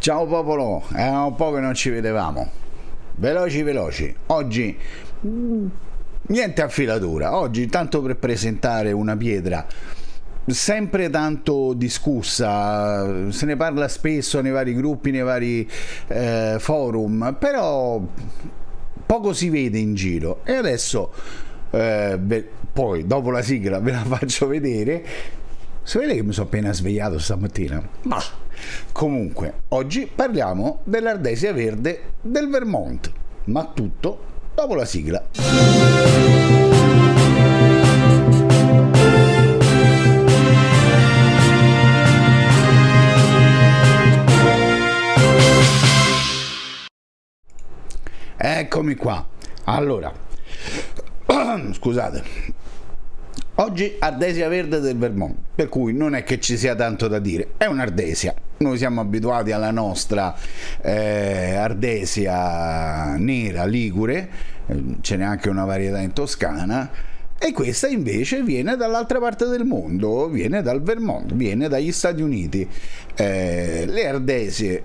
Ciao popolo, è un po' che non ci vedevamo. Veloci. Oggi niente affilatura. Oggi tanto per presentare una pietra sempre tanto discussa, se ne parla spesso nei vari gruppi, nei vari forum, però poco si vede in giro. E adesso poi dopo la sigla ve la faccio vedere. Si vede che mi sono appena svegliato stamattina. Ma comunque, oggi parliamo dell'ardesia verde del Vermont. Ma tutto dopo la sigla. Eccomi qua. Allora, scusate. Oggi ardesia verde del Vermont, per cui non è che ci sia tanto da dire, è un'ardesia. Noi siamo abituati alla nostra ardesia nera ligure, ce n'è anche una varietà in Toscana, e questa invece viene dall'altra parte del mondo, viene dal Vermont, viene dagli Stati Uniti. Le ardesie,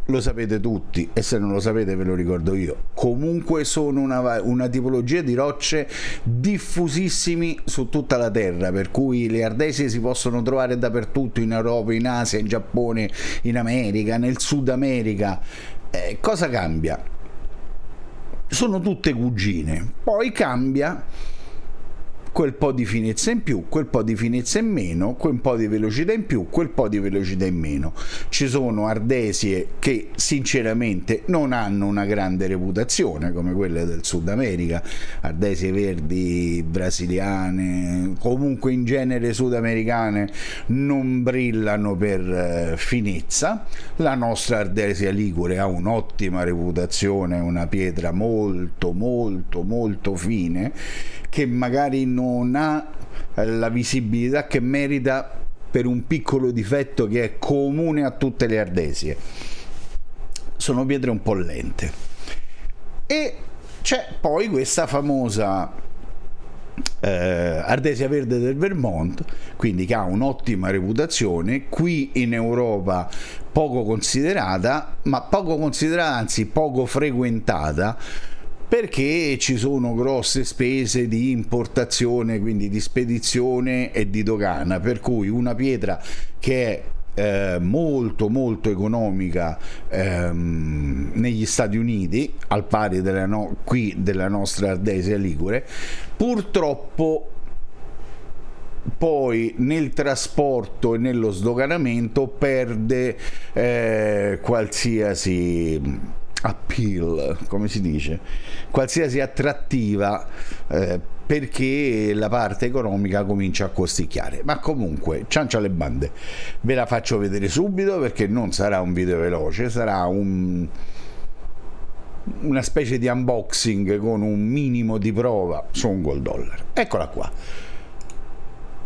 lo sapete tutti, e se non lo sapete ve lo ricordo io, comunque sono una tipologia di rocce diffusissimi su tutta la terra, per cui le ardesie si possono trovare dappertutto, in Europa, in Asia, in Giappone, in America, nel Sud America. Cosa cambia? Sono tutte cugine, poi cambia quel po' di finezza in più, quel po' di finezza in meno, quel po' di velocità in più, quel po' di velocità in meno. Ci sono ardesie che sinceramente non hanno una grande reputazione, come quelle del Sud America, ardesie verdi brasiliane, comunque in genere sudamericane, non brillano per finezza. La nostra ardesia ligure ha un'ottima reputazione, una pietra molto fine, che magari non ha la visibilità che merita per un piccolo difetto che è comune a tutte le ardesie: sono pietre un po' lente. E c'è poi questa famosa ardesia verde del Vermont, quindi che ha un'ottima reputazione qui in Europa, poco considerata, anzi poco frequentata, perché ci sono grosse spese di importazione, quindi di spedizione e di dogana, per cui una pietra che è molto economica negli Stati Uniti, al pari qui della nostra ardesia ligure, purtroppo poi nel trasporto e nello sdoganamento perde qualsiasi appeal, come si dice, qualsiasi attrattiva, perché la parte economica comincia a costicchiare. Ma comunque, ciancia le bande, ve la faccio vedere subito, perché non sarà un video veloce, sarà una specie di unboxing con un minimo di prova su un gold dollar. Eccola qua,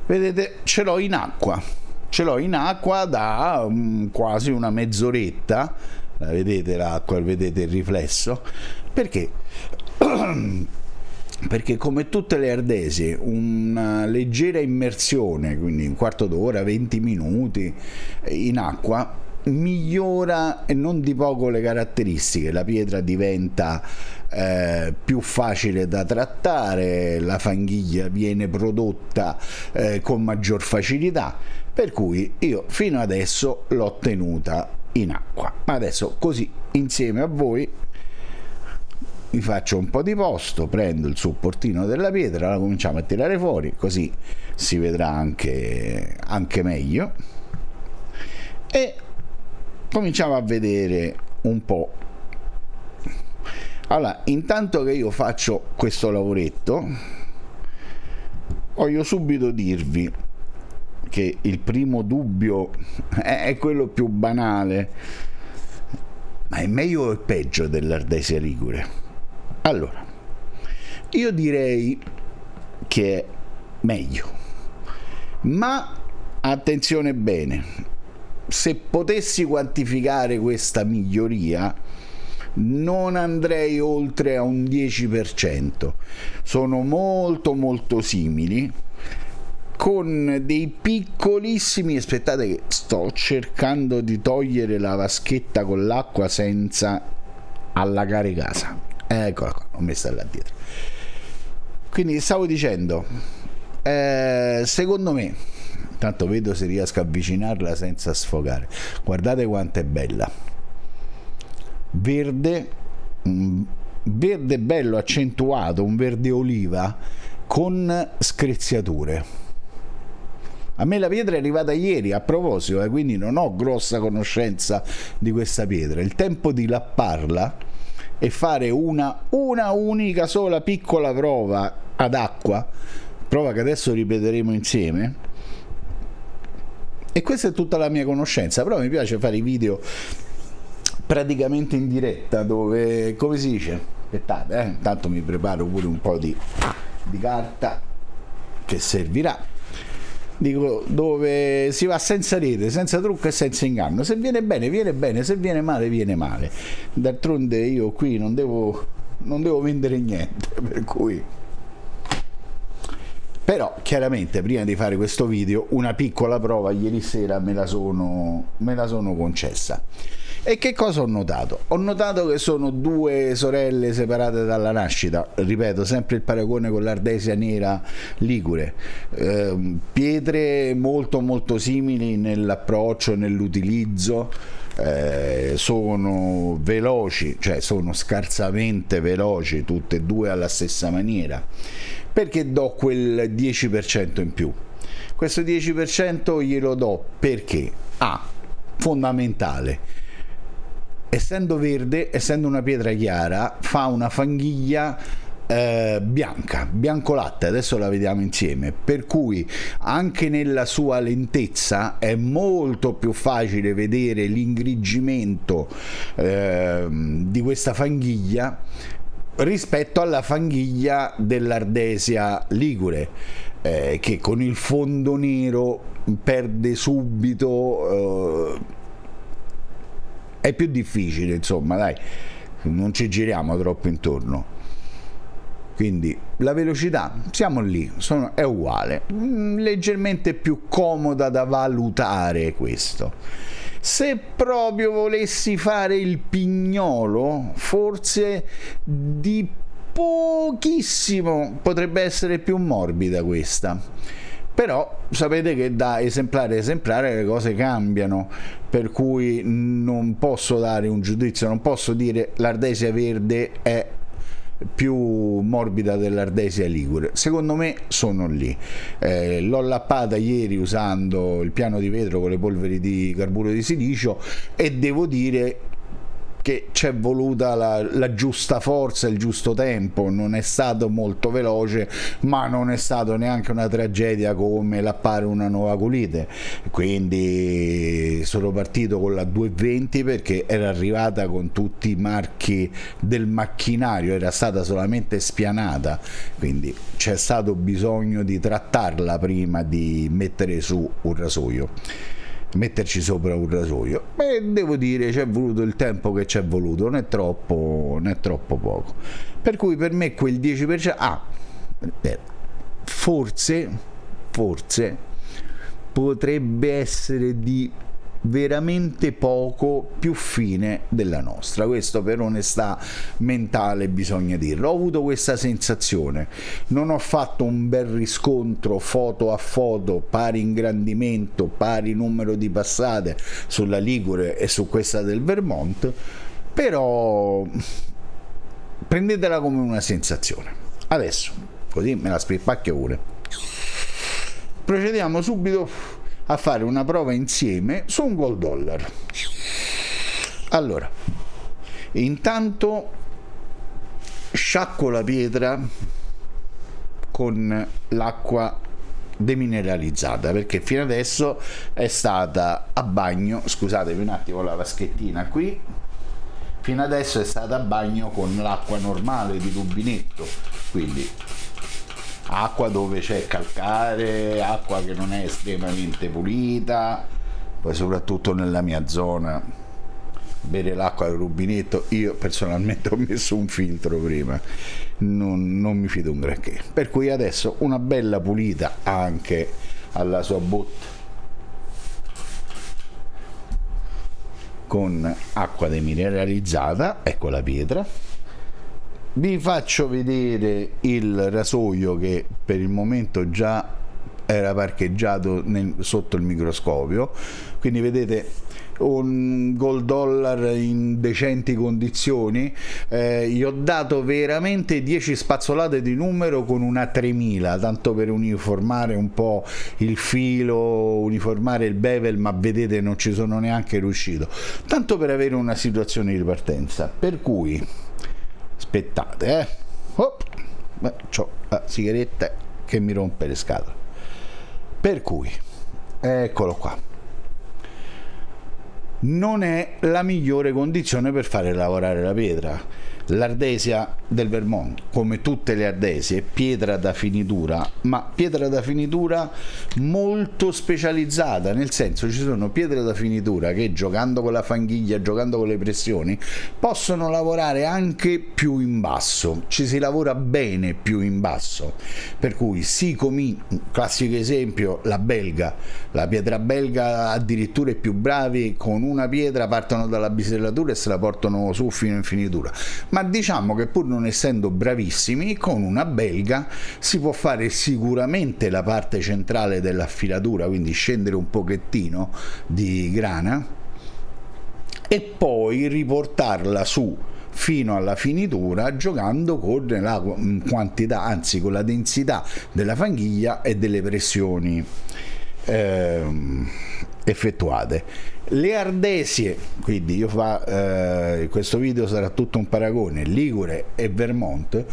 vedete, ce l'ho in acqua da quasi una mezz'oretta. La vedete l'acqua, vedete il riflesso? Perché? Perché come tutte le ardesie, una leggera immersione, quindi un quarto d'ora, 20 minuti in acqua, migliora e non di poco le caratteristiche. La pietra diventa più facile da trattare, la fanghiglia viene prodotta con maggior facilità, per cui io fino adesso l'ho tenuta in acqua. Ma adesso, così insieme a voi, vi faccio un po' di posto, prendo il supportino della pietra, la cominciamo a tirare fuori, così si vedrà anche meglio, e cominciamo a vedere un po'. Allora, intanto che io faccio questo lavoretto, voglio subito dirvi che il primo dubbio è quello più banale: ma è meglio o è peggio dell'ardesia ligure? Allora, io direi che è meglio, ma attenzione bene, se potessi quantificare questa miglioria non andrei oltre a un 10%. Sono molto simili, con dei piccolissimi, aspettate che sto cercando di togliere la vaschetta con l'acqua senza allagare casa, eccola qua, l'ho messa là dietro. Quindi stavo dicendo, secondo me, tanto vedo se riesco a avvicinarla senza sfogare, guardate quanto è bella, verde bello accentuato, un verde oliva con screziature. A me la pietra è arrivata ieri, a proposito, quindi non ho grossa conoscenza di questa pietra. Il tempo di lapparla e fare una unica sola piccola prova ad acqua, prova che adesso ripeteremo insieme, e questa è tutta la mia conoscenza. Però mi piace fare i video praticamente in diretta, dove, come si dice, aspettate, intanto mi preparo pure un po' di carta che servirà. Dico, dove si va senza rete, senza trucco e senza inganno. Se viene bene, se viene male. D'altronde io qui non devo vendere niente, per cui. Però chiaramente prima di fare questo video una piccola prova ieri sera me la sono concessa. E che cosa ho notato? Ho notato che sono due sorelle separate dalla nascita, ripeto, sempre il paragone con l'ardesia nera ligure, pietre molto simili nell'approccio, nell'utilizzo, sono veloci, cioè sono scarsamente veloci, tutte e due alla stessa maniera. Perché do quel 10% in più? Questo 10% glielo do perché fondamentale, essendo verde, essendo una pietra chiara, fa una fanghiglia bianca, biancolatte, adesso la vediamo insieme, per cui anche nella sua lentezza è molto più facile vedere l'ingrigimento di questa fanghiglia rispetto alla fanghiglia dell'ardesia ligure, che con il fondo nero perde subito, è più difficile, insomma, dai, non ci giriamo troppo intorno. Quindi la velocità, siamo lì, è uguale, leggermente più comoda da valutare questo. Se proprio volessi fare il pignolo, forse di pochissimo potrebbe essere più morbida questa. Però sapete che da esemplare a esemplare le cose cambiano, per cui non posso dare un giudizio, non posso dire l'ardesia verde è più morbida dell'ardesia ligure. Secondo me sono lì. L'ho lappata ieri usando il piano di vetro con le polveri di carburo di silicio e devo dire che c'è voluta la giusta forza, il giusto tempo. Non è stato molto veloce, ma non è stato neanche una tragedia come lappare una nuova Colite. Quindi sono partito con la 220 perché era arrivata con tutti i marchi del macchinario, era stata solamente spianata, quindi c'è stato bisogno di trattarla prima di mettere su un rasoio, metterci sopra un rasoio. E devo dire c'è voluto il tempo che c'è voluto, non è troppo poco, per cui per me quel 10% forse potrebbe essere di veramente poco più fine della nostra. Questo per onestà mentale bisogna dirlo. Ho avuto questa sensazione, non ho fatto un bel riscontro foto a foto, pari ingrandimento, pari numero di passate sulla Ligure e su questa del Vermont, però prendetela come una sensazione. Adesso così me la spippacchio pure. Procediamo subito a fare una prova insieme su un gold dollar. Allora, intanto sciacquo la pietra con l'acqua demineralizzata, perché fino adesso è stata a bagno, scusatemi un attimo la vaschettina qui, fino adesso è stata a bagno con l'acqua normale di rubinetto, quindi acqua dove c'è calcare, acqua che non è estremamente pulita. Poi soprattutto nella mia zona bere l'acqua del rubinetto, io personalmente ho messo un filtro prima, non mi fido un granché, per cui adesso una bella pulita anche alla sua botte con acqua demineralizzata. Ecco la pietra. Vi faccio vedere il rasoio che per il momento già era parcheggiato sotto il microscopio, quindi vedete un gold dollar in decenti condizioni. Gli ho dato veramente 10 spazzolate di numero con una 3000, tanto per uniformare un po' il filo, uniformare il bevel, ma vedete non ci sono neanche riuscito, tanto per avere una situazione di partenza. Per cui aspettate, c'ho la sigaretta che mi rompe le scatole. Per cui eccolo qua, non è la migliore condizione per fare lavorare la pietra. L'ardesia del Vermont, come tutte le ardesie, è pietra da finitura, ma pietra da finitura molto specializzata, nel senso ci sono pietre da finitura che giocando con la fanghiglia, giocando con le pressioni, possono lavorare anche più in basso, ci si lavora bene più in basso, per cui classico esempio, la belga, la pietra belga addirittura i più bravi con una pietra partono dalla bisellatura e se la portano su fino in finitura, ma diciamo che pur non essendo bravissimi, con una belga si può fare sicuramente la parte centrale dell'affilatura, quindi scendere un pochettino di grana e poi riportarla su fino alla finitura giocando con la quantità, anzi con la densità della fanghiglia e delle pressioni effettuate. Le ardesie, quindi questo video sarà tutto un paragone, Ligure e Vermont,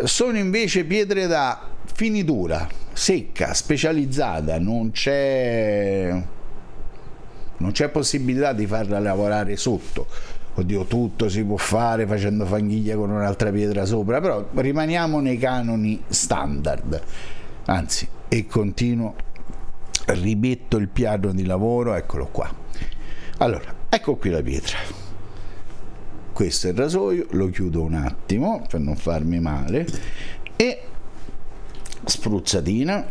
sono invece pietre da finitura secca, specializzata, non c'è possibilità di farla lavorare sotto. Oddio, tutto si può fare facendo fanghiglia con un'altra pietra sopra, però rimaniamo nei canoni standard. Anzi, e continuo, rimetto il piano di lavoro, eccolo qua. Allora, ecco qui la pietra. Questo è il rasoio, lo chiudo un attimo per non farmi male e spruzzatina.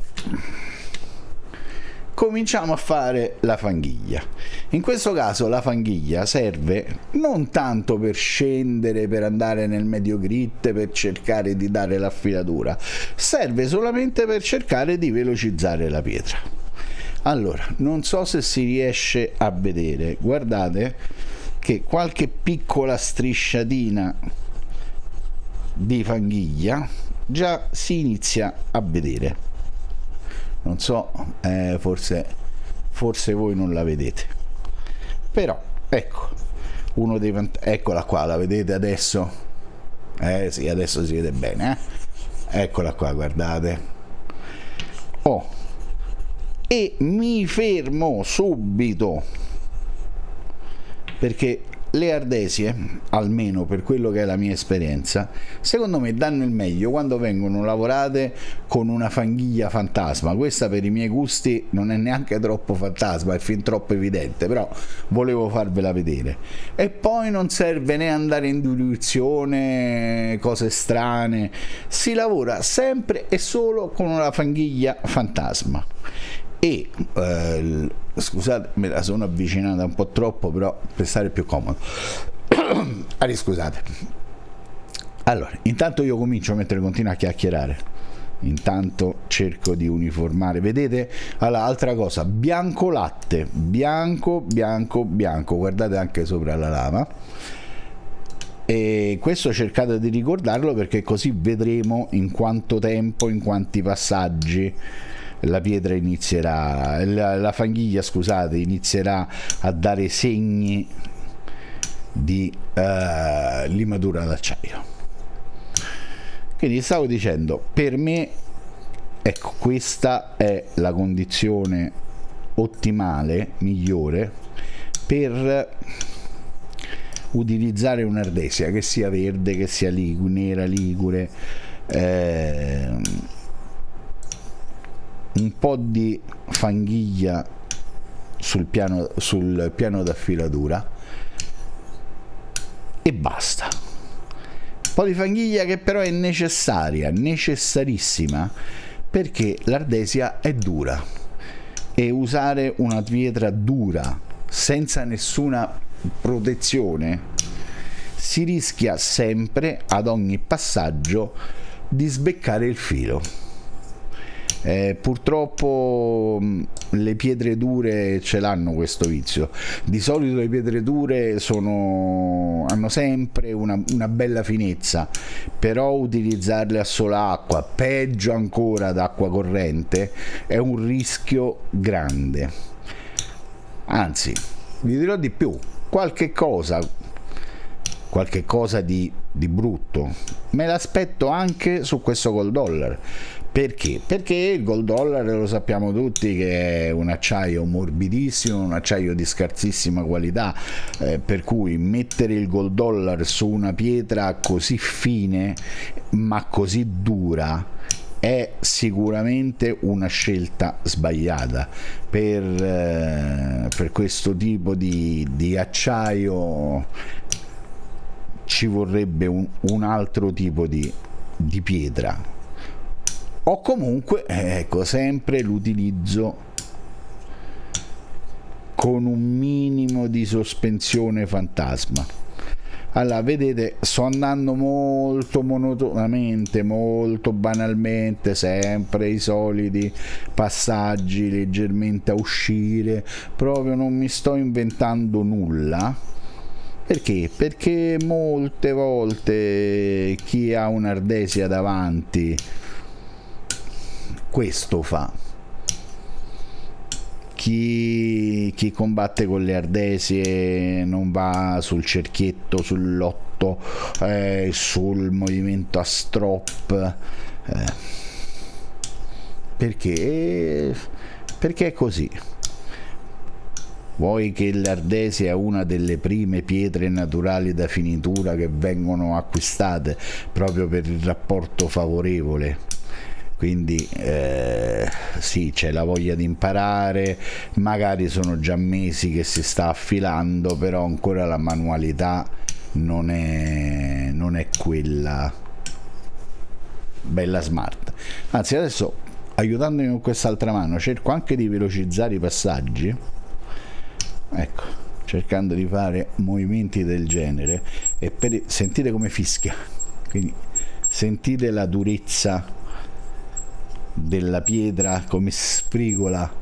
Cominciamo a fare la fanghiglia. In questo caso la fanghiglia serve non tanto per scendere, per andare nel medio grit, per cercare di dare l'affilatura, serve solamente per cercare di velocizzare la pietra. Allora, non so se si riesce a vedere, guardate che qualche piccola strisciatina di fanghiglia già si inizia a vedere. Non so, forse voi non la vedete, però ecco eccola qua, la vedete adesso? Sì, adesso si vede bene, eccola qua, guardate. E mi fermo subito perché le ardesie, almeno per quello che è la mia esperienza, secondo me danno il meglio quando vengono lavorate con una fanghiglia fantasma. Questa per i miei gusti non è neanche troppo fantasma, è fin troppo evidente, però volevo farvela vedere. E poi non serve né andare in diluizione, cose strane, si lavora sempre e solo con una fanghiglia fantasma. E scusate, me la sono avvicinata un po' troppo, però per stare più comodo. Scusate. Allora, intanto io comincio mentre continuo a chiacchierare. Intanto cerco di uniformare, vedete? Allora, altra cosa, bianco latte, bianco, guardate anche sopra la lama. E questo cercate di ricordarlo perché così vedremo in quanto tempo, in quanti passaggi la pietra inizierà, la fanghiglia, scusate, inizierà a dare segni di limatura d'acciaio. Quindi stavo dicendo, per me, ecco, questa è la condizione ottimale, migliore, per utilizzare un'ardesia, che sia verde, che sia nera, ligure, un po' di fanghiglia sul piano d'affilatura e basta. Un po' di fanghiglia che però è necessarissima, perché l'ardesia è dura. e usare una pietra dura senza nessuna protezione, si rischia sempre ad ogni passaggio di sbeccare il filo. Purtroppo le pietre dure ce l'hanno questo vizio. Di solito le pietre dure hanno sempre una bella finezza, però utilizzarle a sola acqua, peggio ancora ad acqua corrente, è un rischio grande. Anzi, vi dirò di più, qualche cosa di brutto me l'aspetto anche su questo gold dollar. Perché? Perché il gold dollar lo sappiamo tutti che è un acciaio morbidissimo, un acciaio di scarsissima qualità, per cui mettere il gold dollar su una pietra così fine ma così dura è sicuramente una scelta sbagliata. Per questo tipo di acciaio ci vorrebbe un altro tipo di pietra, o comunque ecco, sempre l'utilizzo con un minimo di sospensione fantasma. Allora, vedete, sto andando molto monotonamente, molto banalmente, sempre i soliti passaggi leggermente a uscire, proprio non mi sto inventando nulla. Perché? Perché molte volte chi ha un'ardesia davanti questo fa. Chi combatte con le ardesie non va sul cerchietto, sull'8, sul movimento a strop, perché è così. Vuoi che l'ardesia è una delle prime pietre naturali da finitura che vengono acquistate proprio per il rapporto favorevole. Quindi sì, c'è la voglia di imparare, magari sono già mesi che si sta affilando, però ancora la manualità non è quella bella smart. Anzi, adesso, aiutandomi con quest'altra mano, cerco anche di velocizzare i passaggi, ecco, cercando di fare movimenti del genere, e sentite come fischia, quindi sentite la durezza della pietra come sfrigola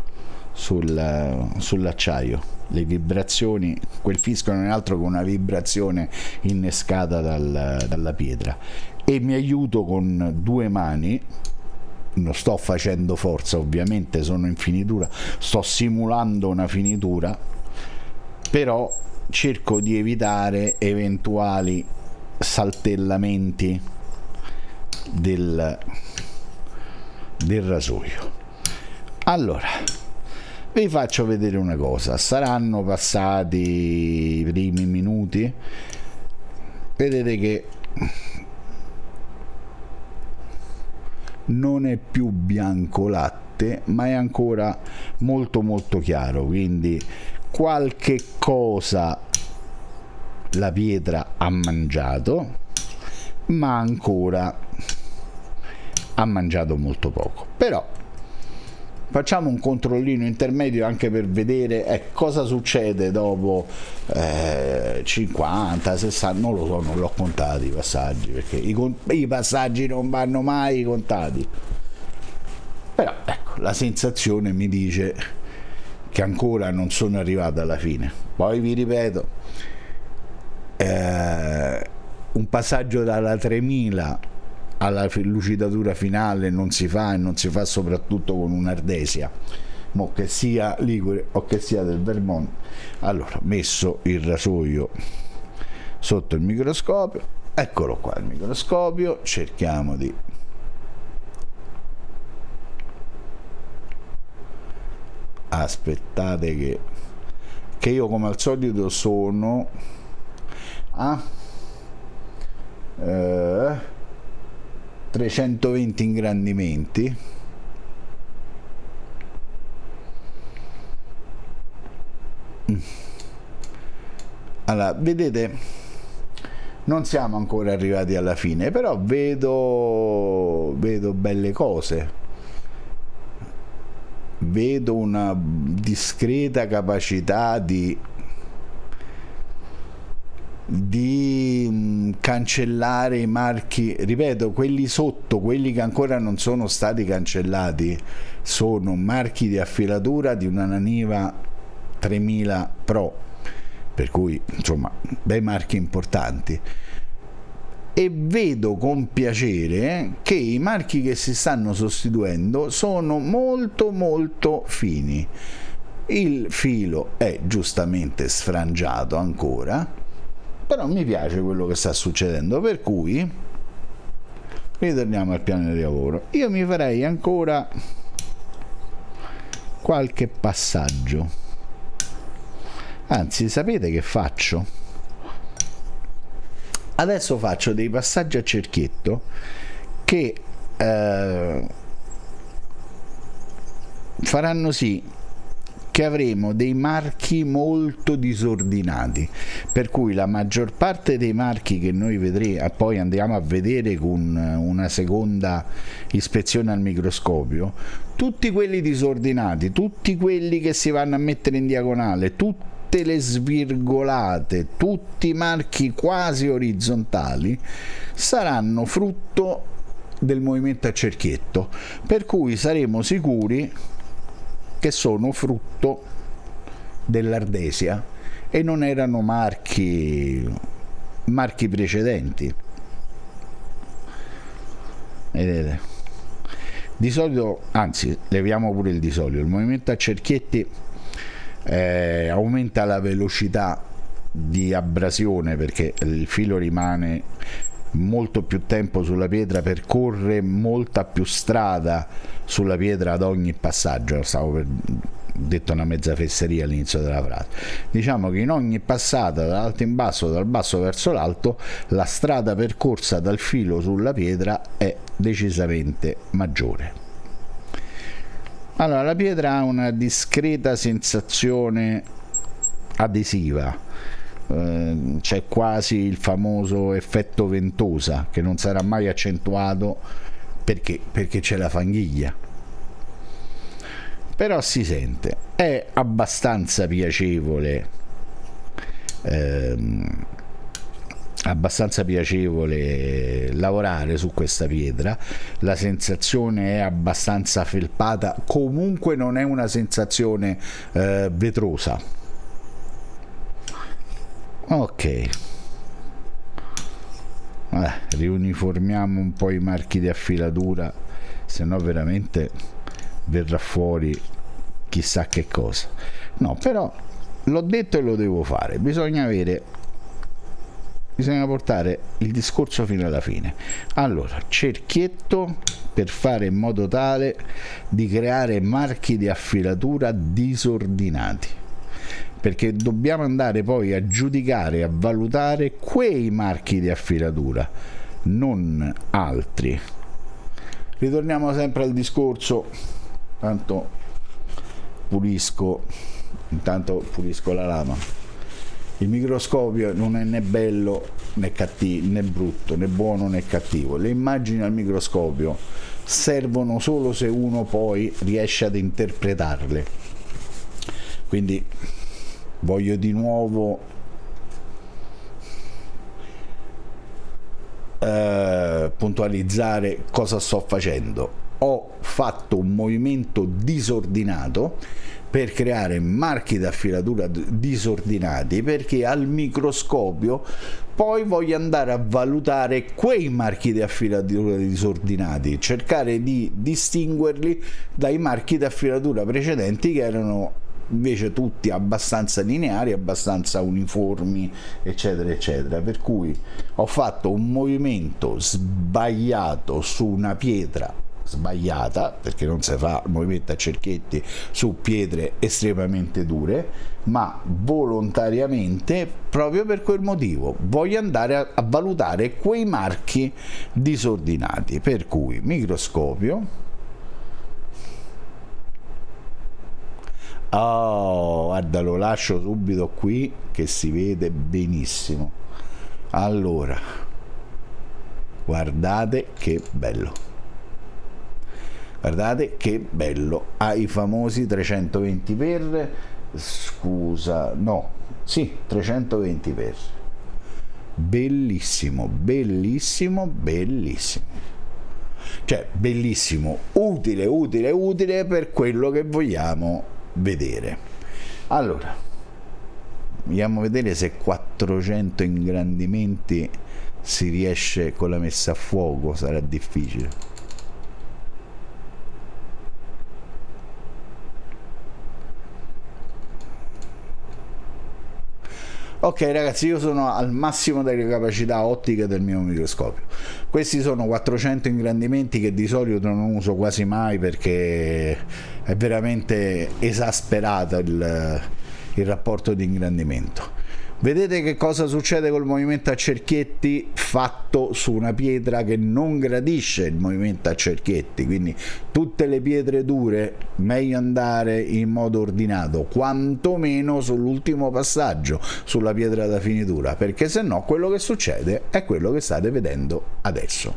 sull'acciaio, le vibrazioni, quel fischio non è altro che una vibrazione innescata dalla pietra. E mi aiuto con due mani, non sto facendo forza, ovviamente sono in finitura, sto simulando una finitura, però cerco di evitare eventuali saltellamenti del rasoio. Allora, vi faccio vedere una cosa. Saranno passati i primi minuti, vedete che non è più bianco latte, ma è ancora molto molto chiaro, quindi qualche cosa la pietra ha mangiato, ma ancora ha mangiato molto poco. Però facciamo un controllino intermedio anche per vedere cosa succede dopo 50, 60, non lo so, non l'ho contati i passaggi, perché i passaggi non vanno mai contati, però ecco, la sensazione mi dice che ancora non sono arrivato alla fine. Poi vi ripeto, un passaggio dalla 3000 alla lucidatura finale non si fa, e non si fa soprattutto con un'ardesia, che sia ligure o che sia del Vermont. Allora, messo il rasoio sotto il microscopio, eccolo qua il microscopio, cerchiamo di aspettate che io come al solito sono a 320 ingrandimenti. Allora, vedete, non siamo ancora arrivati alla fine, però vedo belle cose, vedo una discreta capacità di cancellare i marchi, ripeto, quelli sotto, quelli che ancora non sono stati cancellati, sono marchi di affilatura di una Naniva 3000 Pro, per cui insomma bei marchi importanti, e vedo con piacere che i marchi che si stanno sostituendo sono molto molto fini. Il filo è giustamente sfrangiato ancora, però mi piace quello che sta succedendo, per cui ritorniamo al piano di lavoro. Io mi farei ancora qualche passaggio, anzi sapete che faccio? Adesso faccio dei passaggi a cerchietto che faranno sì che avremo dei marchi molto disordinati, per cui la maggior parte dei marchi che noi vedremo, poi andiamo a vedere con una seconda ispezione al microscopio, tutti quelli disordinati, tutti quelli che si vanno a mettere in diagonale, tutte le svirgolate, tutti i marchi quasi orizzontali, saranno frutto del movimento a cerchietto, per cui saremo sicuri che sono frutto dell'ardesia e non erano marchi precedenti. Vedete? Di solito, anzi, leviamo pure il di solito, il movimento a cerchietti aumenta la velocità di abrasione, perché il filo rimane molto più tempo sulla pietra, percorre molta più strada sulla pietra ad ogni passaggio. Stavo per detto una mezza fesseria all'inizio della frase. Diciamo che in ogni passata dall'alto in basso, dal basso verso l'alto, la strada percorsa dal filo sulla pietra è decisamente maggiore. Allora, la pietra ha una discreta sensazione adesiva, c'è quasi il famoso effetto ventosa, che non sarà mai accentuato perché c'è la fanghiglia, però si sente, è abbastanza piacevole, lavorare su questa pietra. La sensazione è abbastanza felpata, comunque non è una sensazione vetrosa. Ok, riuniformiamo un po' i marchi di affilatura, se no veramente verrà fuori chissà che cosa. No, però l'ho detto e lo devo fare, bisogna portare il discorso fino alla fine. Allora, cerchietto per fare in modo tale di creare marchi di affilatura disordinati, perché dobbiamo andare poi a giudicare, a valutare quei marchi di affilatura, non altri. Ritorniamo sempre al discorso, intanto pulisco la lama. Il microscopio non è né bello né cattivo, né brutto, né buono né cattivo. Le immagini al microscopio servono solo se uno poi riesce ad interpretarle. Quindi voglio di nuovo puntualizzare cosa sto facendo. Ho fatto un movimento disordinato per creare marchi d'affilatura disordinati, perché al microscopio poi voglio andare a valutare quei marchi di affilatura disordinati, cercare di distinguerli dai marchi di affilatura precedenti che erano invece tutti abbastanza lineari, abbastanza uniformi, eccetera eccetera. Per cui ho fatto un movimento sbagliato su una pietra sbagliata, perché non si fa movimento a cerchietti su pietre estremamente dure, ma volontariamente, proprio per quel motivo voglio andare a valutare quei marchi disordinati. Per cui microscopio, guarda, lo lascio subito qui che si vede benissimo. Allora, guardate che bello. Guardate che bello, ha i famosi 320 per, scusa, no, sì, 320 per, bellissimo, bellissimo, bellissimo, cioè bellissimo, utile, utile, utile per quello che vogliamo vedere. Allora, andiamo a vedere se 400 ingrandimenti si riesce con la messa a fuoco, sarà difficile. Ok ragazzi, io sono al massimo delle capacità ottiche del mio microscopio. Questi sono 400 ingrandimenti che di solito non uso quasi mai perché è veramente esasperato il rapporto di ingrandimento. Vedete che cosa succede col movimento a cerchietti fatto su una pietra che non gradisce il movimento a cerchietti, quindi tutte le pietre dure meglio andare in modo ordinato, quantomeno sull'ultimo passaggio, sulla pietra da finitura, perché se no quello che succede è quello che state vedendo adesso.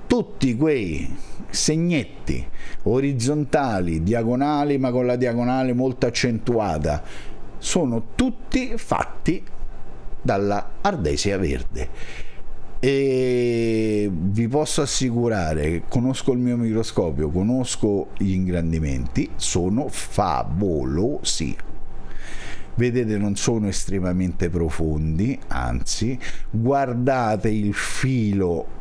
Tutti quei segnetti orizzontali, diagonali, ma con la diagonale molto accentuata, sono tutti fatti dalla ardesia verde e vi posso assicurare, conosco il mio microscopio, conosco gli ingrandimenti, sono favolosi. Vedete, non sono estremamente profondi, anzi, guardate il filo,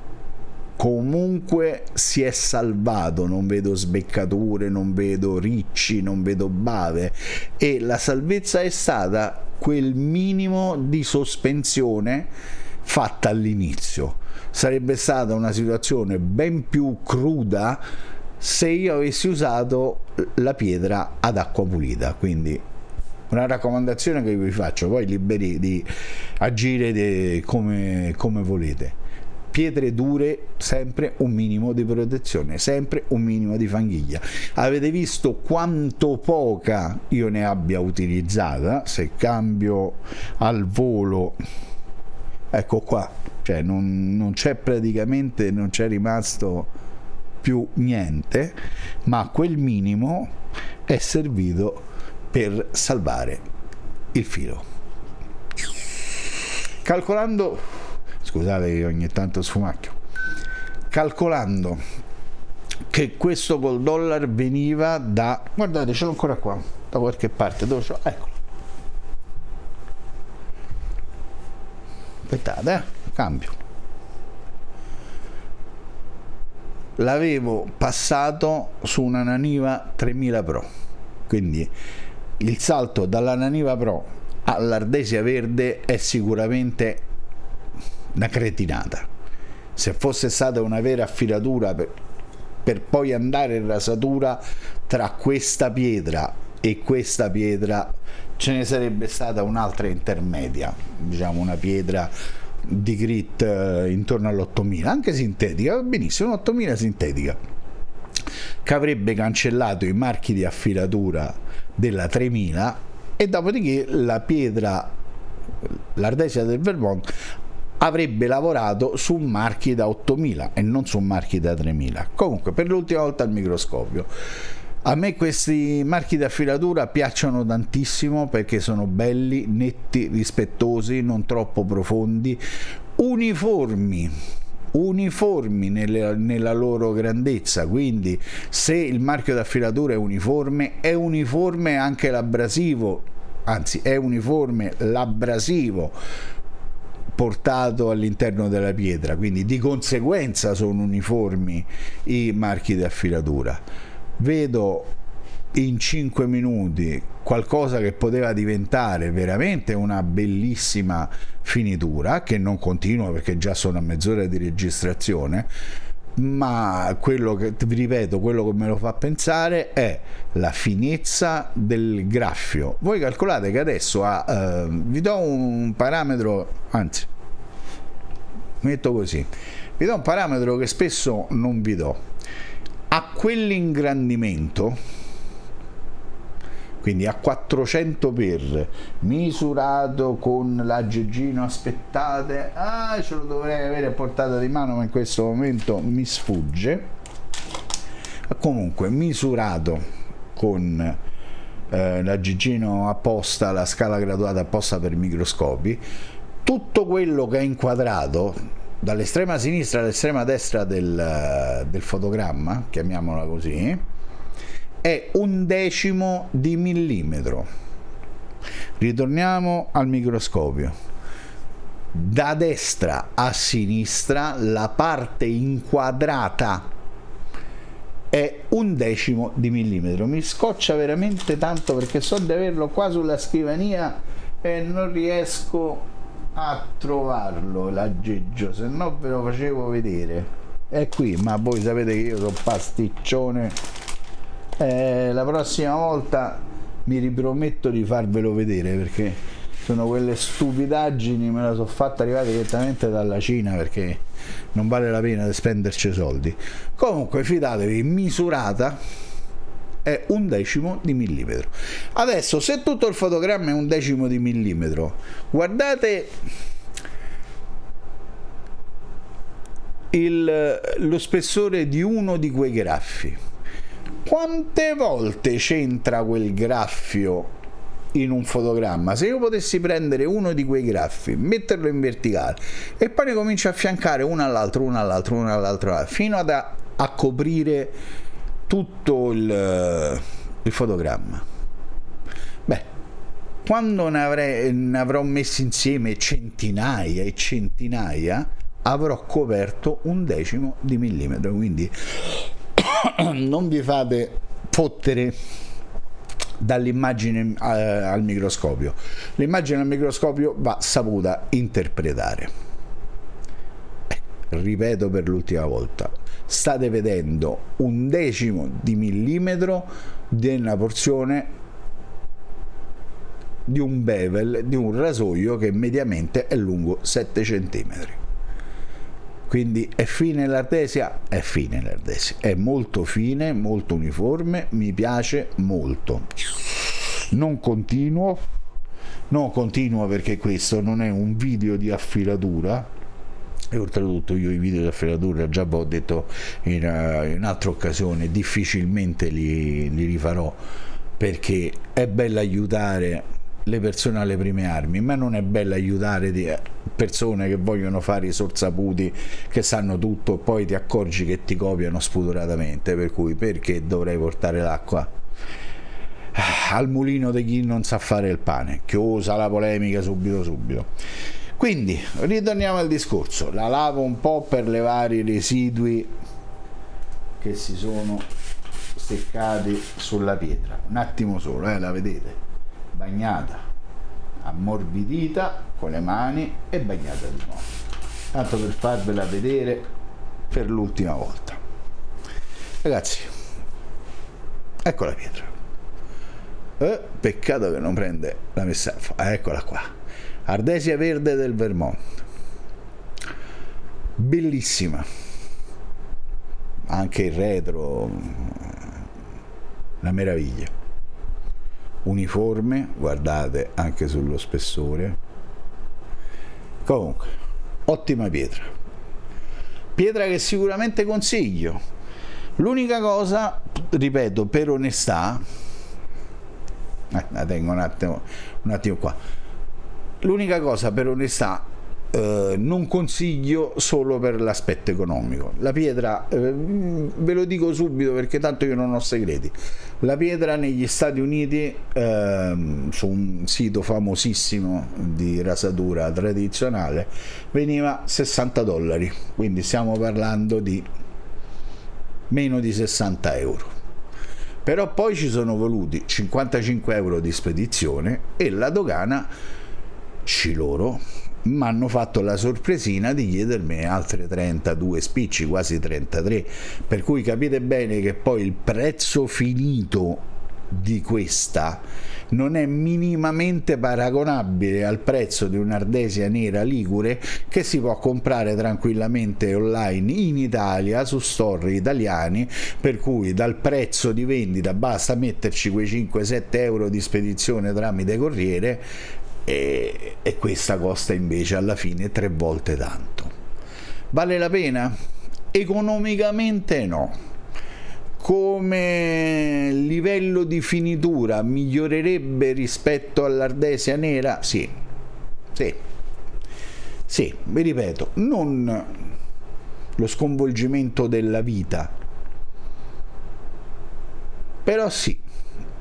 comunque si è salvato, non vedo sbeccature, non vedo ricci, non vedo bave, e la salvezza è stata quel minimo di sospensione fatta all'inizio. Sarebbe stata una situazione ben più cruda se io avessi usato la pietra ad acqua pulita, quindi una raccomandazione che vi faccio, poi liberi di agire come volete. Pietre dure, sempre un minimo di protezione, sempre un minimo di fanghiglia. Avete visto quanto poca io ne abbia utilizzata? Se cambio al volo, ecco qua, cioè non c'è praticamente, non c'è rimasto più niente, ma quel minimo è servito per salvare il filo. Calcolando, scusate che ogni tanto sfumacchio, calcolando che questo col dollaro veniva da, guardate, ce l'ho ancora qua, da qualche parte, dove c'ho? Eccolo, aspettate, cambio, l'avevo passato su una Naniva 3000 Pro, quindi il salto dalla Naniva Pro all'ardesia verde è sicuramente una cretinata. Se fosse stata una vera affilatura per poi andare in rasatura tra questa pietra e questa pietra, ce ne sarebbe stata un'altra intermedia, diciamo una pietra di grit intorno all'8000, anche sintetica, va benissimo, 8000 sintetica, che avrebbe cancellato i marchi di affilatura della 3000, e dopodiché la pietra, l'ardesia del Vermont, avrebbe lavorato su marchi da 8000 e non su marchi da 3000. Comunque, per l'ultima volta al microscopio, a me questi marchi di affilatura piacciono tantissimo perché sono belli, netti, rispettosi, non troppo profondi, uniformi nella loro grandezza, quindi se il marchio d'affilatura è uniforme anche l'abrasivo, anzi è uniforme l'abrasivo portato all'interno della pietra, quindi di conseguenza sono uniformi i marchi di affilatura. Vedo in 5 minuti qualcosa che poteva diventare veramente una bellissima finitura, che non continua perché già sono a mezz'ora di registrazione, ma quello che vi ripeto, quello che me lo fa pensare è la finezza del graffio. Voi calcolate che adesso vi do un parametro, anzi metto così, vi do un parametro che spesso non vi do. A quell'ingrandimento, quindi a 400 per misurato con l'aggeggino, aspettate, ce lo dovrei avere a portata di mano ma in questo momento mi sfugge, comunque misurato con la Gigino apposta, la scala graduata apposta per microscopi, tutto quello che è inquadrato dall'estrema sinistra all'estrema destra del fotogramma, chiamiamola così, è 1/10 di millimetro. Ritorniamo al microscopio. Da destra a sinistra la parte inquadrata è 1/10 di millimetro. Mi scoccia veramente tanto perché so di averlo qua sulla scrivania e non riesco a trovarlo l'aggeggio, se no ve lo facevo vedere. È qui, ma voi sapete che io sono pasticcione. La prossima volta mi riprometto di farvelo vedere, perché sono quelle stupidaggini, me la sono fatta arrivare direttamente dalla Cina, perché non vale la pena di spenderci soldi. Comunque fidatevi, misurata è 1/10 di millimetro. Adesso, se tutto il fotogramma è 1/10 di millimetro, guardate lo spessore di uno di quei graffi. Quante volte c'entra quel graffio in un fotogramma? Se io potessi prendere uno di quei graffi, metterlo in verticale e poi ne comincio a affiancare uno all'altro, uno all'altro, uno all'altro, fino a coprire tutto il fotogramma, beh, quando ne avrò messi insieme centinaia e centinaia, avrò coperto 1/10 di millimetro. Quindi non vi fate fottere dall'immagine al microscopio. L'immagine al microscopio va saputa interpretare. Ripeto per l'ultima volta, state vedendo 1/10 di millimetro della porzione di un bevel, di un rasoio che mediamente è lungo 7 cm. Quindi è fine l'ardesia? È fine l'ardesia, è molto fine, molto uniforme, mi piace molto. Non continuo perché questo non è un video di affilatura, e oltretutto io i video di affilatura, già vi ho detto in altre occasioni, difficilmente li rifarò, perché è bello aiutare le persone alle prime armi, ma non è bello aiutare persone che vogliono fare i sorsaputi, che sanno tutto, e poi ti accorgi che ti copiano spudoratamente. Per cui perché dovrei portare l'acqua al mulino di chi non sa fare il pane? Chiusa la polemica subito. Quindi ritorniamo al discorso. La lavo un po' per levare i residui che si sono steccati sulla pietra, un attimo solo, la vedete? Bagnata, ammorbidita con le mani e bagnata di nuovo, tanto per farvela vedere per l'ultima volta. Ragazzi, ecco la pietra. Peccato che non prende la messa. Eccola qua, ardesia verde del Vermont, bellissima, anche il retro, una meraviglia. Uniforme, guardate anche sullo spessore. Comunque, ottima pietra che sicuramente consiglio. L'unica cosa, ripeto, per onestà, la tengo un attimo qua, l'unica cosa per onestà, non consiglio solo per l'aspetto economico. La pietra, ve lo dico subito perché tanto io non ho segreti, la pietra negli Stati Uniti, su un sito famosissimo di rasatura tradizionale, veniva $60, quindi stiamo parlando di meno di 60 euro. Però poi ci sono voluti 55 euro di spedizione e la dogana loro mi hanno fatto la sorpresina di chiedermi altre 32 spicci, quasi 33, per cui capite bene che poi il prezzo finito di questa non è minimamente paragonabile al prezzo di un'ardesia nera ligure che si può comprare tranquillamente online in Italia su store italiani, per cui dal prezzo di vendita basta metterci quei 5-7 euro di spedizione tramite corriere e questa costa invece alla fine 3 volte tanto. Vale la pena? Economicamente no. come livello di finitura migliorerebbe rispetto all'Ardesia nera? Sì, vi ripeto, non lo sconvolgimento della vita, però sì,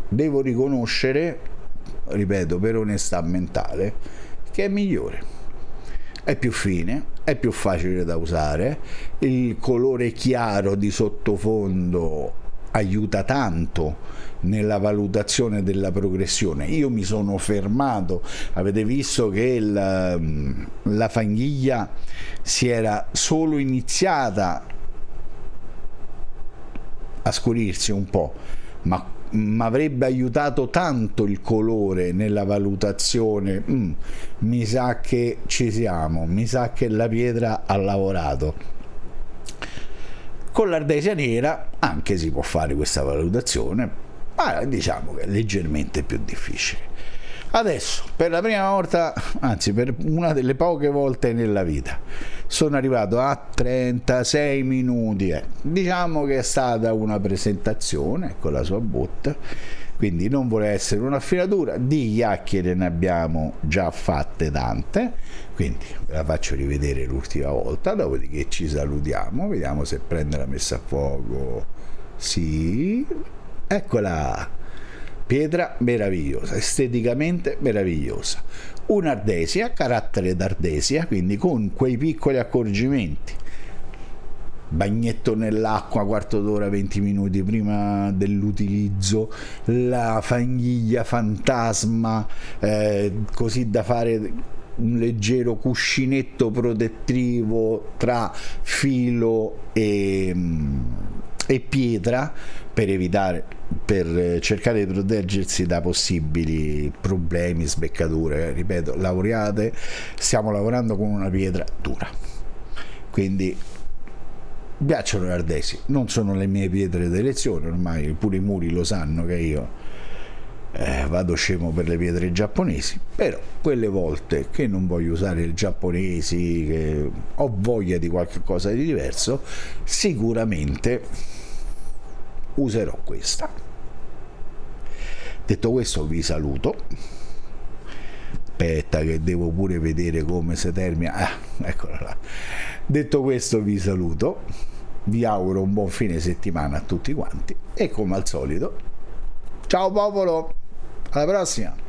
devo riconoscere, ripeto, per onestà mentale, che è migliore, è più fine, è più facile da usare, il colore chiaro di sottofondo aiuta tanto nella valutazione della progressione. Io mi sono fermato, avete visto che la fanghiglia si era solo iniziata a scurirsi un po', ma avrebbe aiutato tanto il colore nella valutazione. Mi sa che ci siamo, mi sa che la pietra ha lavorato. Con l'Ardesia nera anche si può fare questa valutazione, ma diciamo che è leggermente più difficile. Adesso, per la prima volta, anzi per una delle poche volte nella vita, sono arrivato a 36 minuti. Diciamo che è stata una presentazione con la sua botta, quindi non vuole essere un'affinatura. Di chiacchiere ne abbiamo già fatte tante, quindi ve la faccio rivedere l'ultima volta, dopodiché ci salutiamo, vediamo se prende la messa a fuoco. Sì, eccola, pietra meravigliosa, esteticamente meravigliosa, un'ardesia, carattere d'ardesia, quindi con quei piccoli accorgimenti: bagnetto nell'acqua quarto d'ora, 20 minuti prima dell'utilizzo, la fanghiglia fantasma, così da fare un leggero cuscinetto protettivo tra filo e pietra per cercare di proteggersi da possibili problemi, sbeccature. Ripeto, stiamo lavorando con una pietra dura, quindi piacciono gli ardesi, non sono le mie pietre d'elezione, ormai pure i muri lo sanno che io vado scemo per le pietre giapponesi, però quelle volte che non voglio usare il giapponesi, che ho voglia di qualche cosa di diverso, sicuramente userò questa. Detto questo vi saluto, aspetta che devo pure vedere come si termina, eccola là. Detto questo vi saluto, vi auguro un buon fine settimana a tutti quanti e come al solito, ciao popolo, alla prossima.